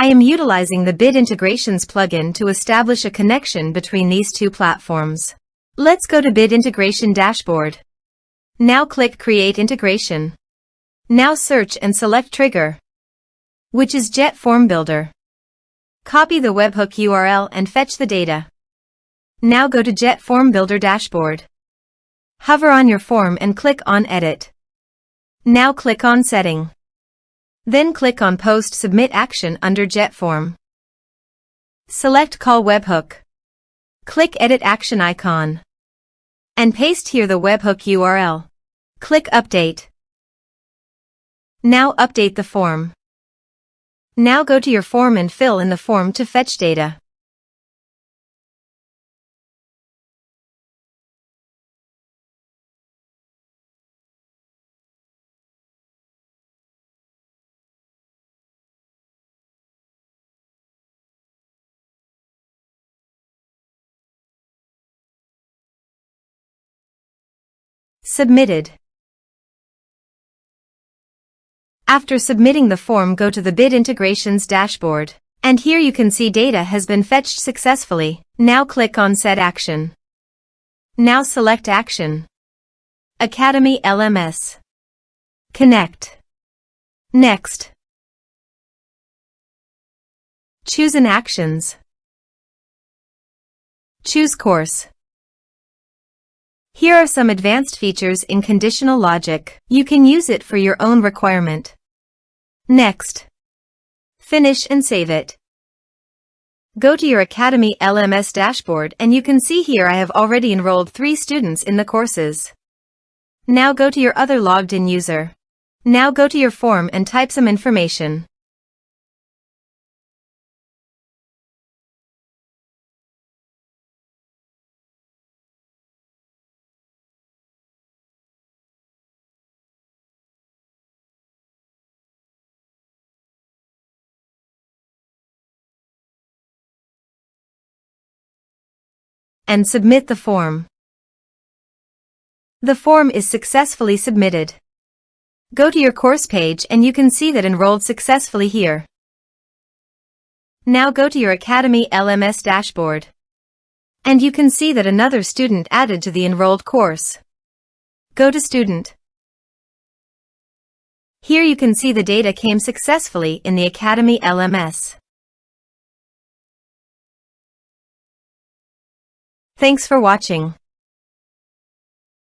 I am utilizing the Bit Integrations plugin to establish a connection between these two platforms. Let's go to Bit Integration Dashboard. Now click Create Integration. Now search and select Trigger, which is JetFormBuilder. Copy the webhook URL and fetch the data. Now go to JetFormBuilder Dashboard. Hover on your form and click on Edit. Now click on Setting. Then click on Post Submit Action under JetForm. Select Call Webhook. Click Edit Action icon. And paste here the webhook URL. Click Update. Now update the form. Now go to your form and fill in the form to fetch data. Submitted. After submitting the form, go to the Bit Integrations dashboard. And here you can see data has been fetched successfully. Now click on Set Action. Now select Action. Academy LMS. Connect. Next. Choose an Actions. Choose Course. Here are some advanced features in conditional logic. You can use it for your own requirement. Next. Finish and save it. Go to your Academy LMS dashboard and you can see here I have already enrolled 3 students in the courses. Now go to your other logged in user. Now go to your form and type some information. And submit the form. The form is successfully submitted. Go to your course page and you can see that enrolled successfully here. Now go to your Academy LMS dashboard. And you can see that another student added to the enrolled course. Go to Student. Here you can see the data came successfully in the Academy LMS. Thanks for watching.